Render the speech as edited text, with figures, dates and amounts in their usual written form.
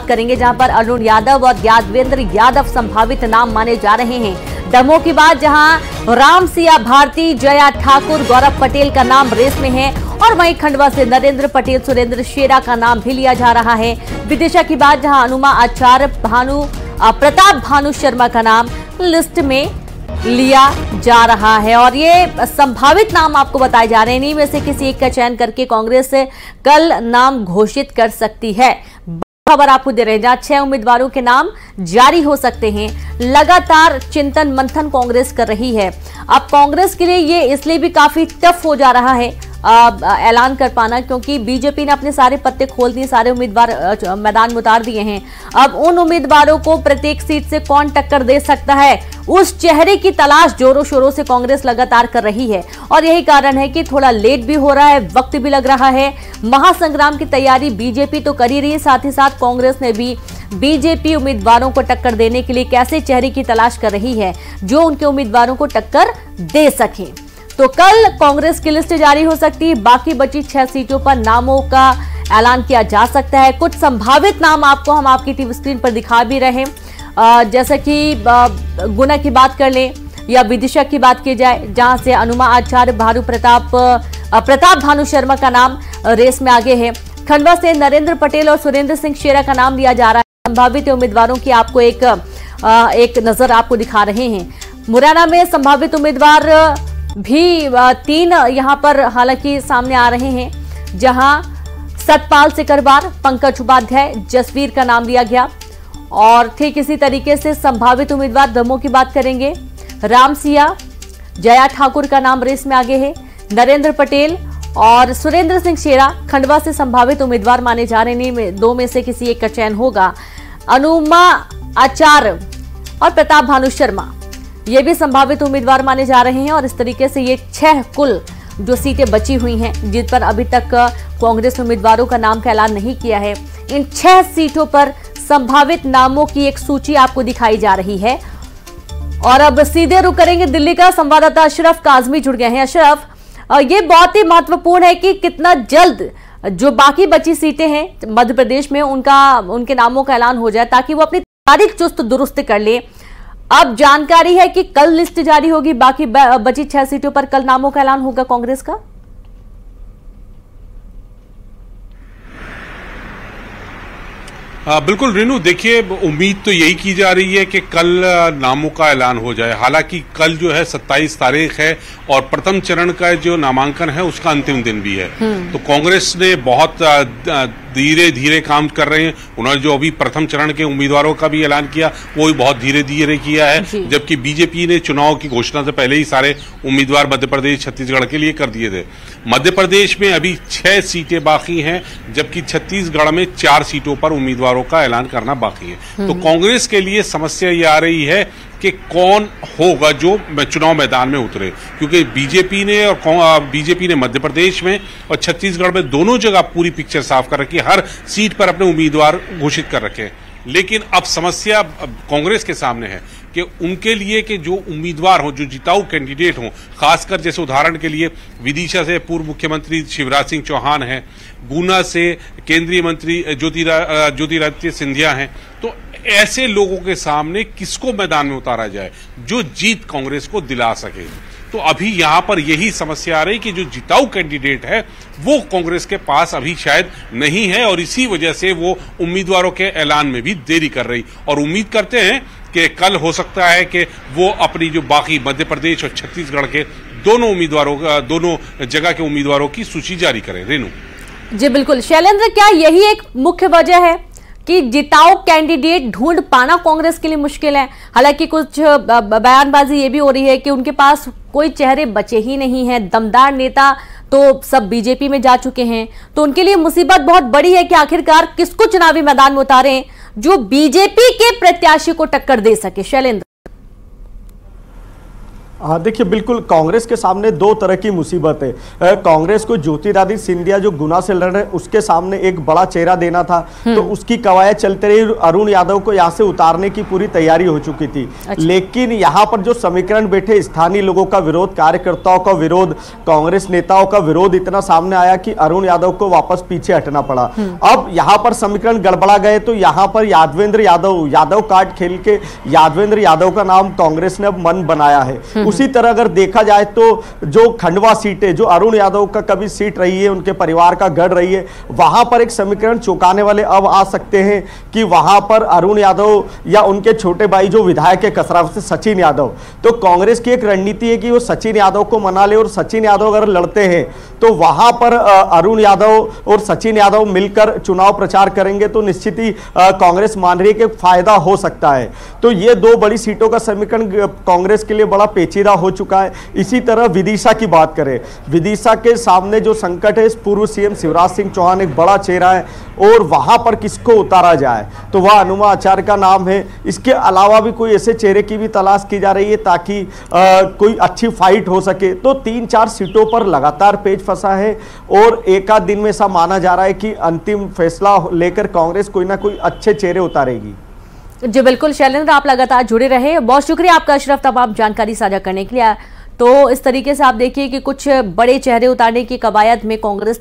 करेंगे, जहां पर अरुण यादव और यादवेंद्र यादव संभावित नाम माने जा रहे हैं। दमोह की बात जहां राम सिया भारती, जया ठाकुर, गौरव पटेल का नाम रेस में है और वहीं खंडवा से नरेंद्र पटेल, सुरेंद्र शेरा का नाम भी लिया जा रहा है। विदिशा की बात जहां अनुमा आचार्य, प्रताप भानु शर्मा का नाम लिस्ट में लिया जा रहा है और ये संभावित नाम आपको बताए जा रहे हैं। इन्हीं में से किसी एक का चयन करके कांग्रेस कल नाम घोषित कर सकती है। खबर आपको दे रहे हैं जहां 6 उम्मीदवारों के नाम जारी हो सकते हैं। लगातार चिंतन मंथन कांग्रेस कर रही है। अब कांग्रेस के लिए ये इसलिए भी काफी टफ हो जा रहा है ऐलान कर पाना, क्योंकि बीजेपी ने अपने सारे पत्ते खोल दिए, सारे उम्मीदवार मैदान में उतार दिए हैं। अब उन उम्मीदवारों को प्रत्येक सीट से कौन टक्कर दे सकता है, उस चेहरे की तलाश जोरों शोरों से कांग्रेस लगातार कर रही है और यही कारण है कि थोड़ा लेट भी हो रहा है, वक्त भी लग रहा है। महासंग्राम की तैयारी बीजेपी तो कर ही रही है, साथ ही साथ कांग्रेस ने भी बीजेपी उम्मीदवारों को टक्कर देने के लिए कैसे चेहरे की तलाश कर रही है जो उनके उम्मीदवारों को टक्कर दे सके। तो कल कांग्रेस की लिस्ट जारी हो सकती है। बाकी बची 6 सीटों पर नामों का ऐलान किया जा सकता है। कुछ संभावित नाम आपको हम आपकी टीवी स्क्रीन पर दिखा भी रहे हैं, जैसे कि गुना की बात कर लें या विदिशा की बात की जाए, जहां से अनुमा आचार्य, प्रताप भानु शर्मा का नाम रेस में आगे है। खंडवा से नरेंद्र पटेल और सुरेंद्र सिंह शेरा का नाम लिया जा रहा है। संभावित उम्मीदवारों की आपको एक नजर आपको दिखा रहे हैं। मुरैना में संभावित उम्मीदवार भी 3 यहां पर हालांकि सामने आ रहे हैं, जहां सतपाल सिकरवार, पंकज उपाध्याय, जसवीर का नाम लिया गया और ठीक इसी तरीके से संभावित उम्मीदवार दमोह की बात करेंगे, राम सिया, जया ठाकुर का नाम रेस में आगे है। नरेंद्र पटेल और सुरेंद्र सिंह शेरा खंडवा से संभावित उम्मीदवार माने जा रहे हैं। 2 में से किसी एक का चयन होगा। अनुमा आचार्य और प्रताप भानु शर्मा ये भी संभावित उम्मीदवार माने जा रहे हैं और इस तरीके से ये 6 कुल जो सीटें बची हुई हैं, जिन पर अभी तक कांग्रेस उम्मीदवारों का नाम का ऐलान नहीं किया है, इन 6 सीटों पर संभावित नामों की एक सूची आपको दिखाई जा रही है। और अब सीधे रुख करेंगे दिल्ली का। संवाददाता अशरफ काजमी जुड़ गए हैं। अशरफ, ये बहुत ही महत्वपूर्ण है कि कितना जल्द जो बाकी बची सीटें हैं मध्य प्रदेश में उनके नामों का ऐलान हो जाए, ताकि वो अपनी तारीख चुस्त दुरुस्त कर ले। अब जानकारी है कि कल लिस्ट जारी होगी, बाकी बची 6 सीटों पर कल नामों का ऐलान होगा कांग्रेस का। बिल्कुल रेनू, देखिए उम्मीद तो यही की जा रही है कि कल नामों का ऐलान हो जाए। हालांकि कल जो है 27 तारीख है और प्रथम चरण का जो नामांकन है उसका अंतिम दिन भी है। तो कांग्रेस ने बहुत धीरे धीरे काम कर रहे हैं। उन्होंने जो अभी प्रथम चरण के उम्मीदवारों का भी ऐलान किया वो भी बहुत धीरे धीरे किया है, जबकि बीजेपी ने चुनाव की घोषणा से पहले ही सारे उम्मीदवार मध्य प्रदेश, छत्तीसगढ़ के लिए कर दिए थे। मध्य प्रदेश में अभी 6 सीटें बाकी हैं, जबकि छत्तीसगढ़ में 4 सीटों पर उम्मीदवारों का ऐलान करना बाकी है। तो कांग्रेस के लिए समस्या ये आ रही है कि कौन होगा जो चुनाव मैदान में उतरे, क्योंकि बीजेपी ने मध्य प्रदेश में और छत्तीसगढ़ में दोनों जगह पूरी पिक्चर साफ कर रखी है, हर सीट पर अपने उम्मीदवार घोषित कर रखे हैं। लेकिन अब समस्या कांग्रेस के सामने है कि उनके लिए कि जो उम्मीदवार हो, जो जिताऊ कैंडिडेट हो, खासकर जैसे उदाहरण के लिए विदिशा से पूर्व मुख्यमंत्री शिवराज सिंह चौहान हैं, गुना से केंद्रीय मंत्री ज्योतिरादित्य सिंधिया हैं, तो ऐसे लोगों के सामने किसको मैदान में उतारा जाए जो जीत कांग्रेस को दिला सके। तो अभी यहां पर यही समस्या आ रही कि जो जिताऊ कैंडिडेट है वो कांग्रेस के पास अभी शायद नहीं है और इसी वजह से वो उम्मीदवारों के ऐलान में भी देरी कर रही, और उम्मीद करते हैं कि कल हो सकता है कि वो अपनी जो बाकी मध्य प्रदेश और छत्तीसगढ़ के दोनों जगह के उम्मीदवारों की सूची जारी करें। रेनू जी बिल्कुल। शैलेंद्र, क्या यही एक मुख्य वजह है कि जिताऊ कैंडिडेट ढूंढ पाना कांग्रेस के लिए मुश्किल है? हालांकि कुछ बयानबाजी ये भी हो रही है कि उनके पास कोई चेहरे बचे ही नहीं हैं, दमदार नेता तो सब बीजेपी में जा चुके हैं, तो उनके लिए मुसीबत बहुत बड़ी है कि आखिरकार किसको चुनावी मैदान में उतारें जो बीजेपी के प्रत्याशी को टक्कर दे सके। शैलेंद्र, हाँ, देखिए बिल्कुल कांग्रेस के सामने दो तरह की मुसीबत है। कांग्रेस को ज्योतिरादित्य सिंधिया जो गुना से लड़ रहे, उसके सामने एक बड़ा चेहरा देना था, तो उसकी कवायद चलते रही। अरुण यादव को यहाँ से उतारने की पूरी तैयारी हो चुकी थी। अच्छा। लेकिन यहाँ पर जो समीकरण बैठे, स्थानीय लोगों का विरोध, कार्यकर्ताओं का विरोध, कांग्रेस नेताओं का विरोध इतना सामने आया कि अरुण यादव को वापस पीछे हटना पड़ा। अब यहाँ पर समीकरण गड़बड़ा गए, तो यहाँ पर यादवेंद्र यादव कार्ड खेल के यादवेंद्र यादव का नाम कांग्रेस ने अब मन बनाया है। उसी तरह अगर देखा जाए तो जो खंडवा सीटें, जो अरुण यादव का कभी सीट रही है, उनके परिवार का गढ़ रही है, वहां पर एक समीकरण चौंकाने वाले अब आ सकते हैं कि वहां पर अरुण यादव या उनके छोटे भाई जो विधायक है कसरा से सचिन यादव, तो कांग्रेस की एक रणनीति है कि वो सचिन यादव को मना ले, और सचिन यादव अगर लड़ते हैं तो वहां पर अरुण यादव और सचिन यादव मिलकर चुनाव प्रचार करेंगे, तो निश्चित ही कांग्रेस मान रही है कि फायदा हो सकता है। तो ये दो बड़ी सीटों का समीकरण कांग्रेस के लिए बड़ा पेचीदा हो चुका है। इसी तरह विदिशा की बात करें, विदिशा के सामने जो संकट है, पूर्व सीएम शिवराज सिंह चौहान एक बड़ा चेहरा है, और वहां पर किसको उतारा जाए, तो वह हनुमा आचार्य का नाम है। इसके अलावा भी कोई ऐसे चेहरे की भी तलाश की जा रही है ताकि कोई अच्छी फाइट हो सके। तो 3-4 सीटों पर लगातार पेच फंसा है, और एक आध दिन में ऐसा माना जा रहा है कि अंतिम फैसला लेकर कांग्रेस कोई ना कोई अच्छे चेहरे उतारेगी। जी बिल्कुल शैलेंद्र, आप लगातार जुड़े रहे, बहुत शुक्रिया आपका अशरफ तमाम जानकारी साझा करने के लिए। तो इस तरीके से आप देखिए कि कुछ बड़े चेहरे उतारने की कवायद में कांग्रेस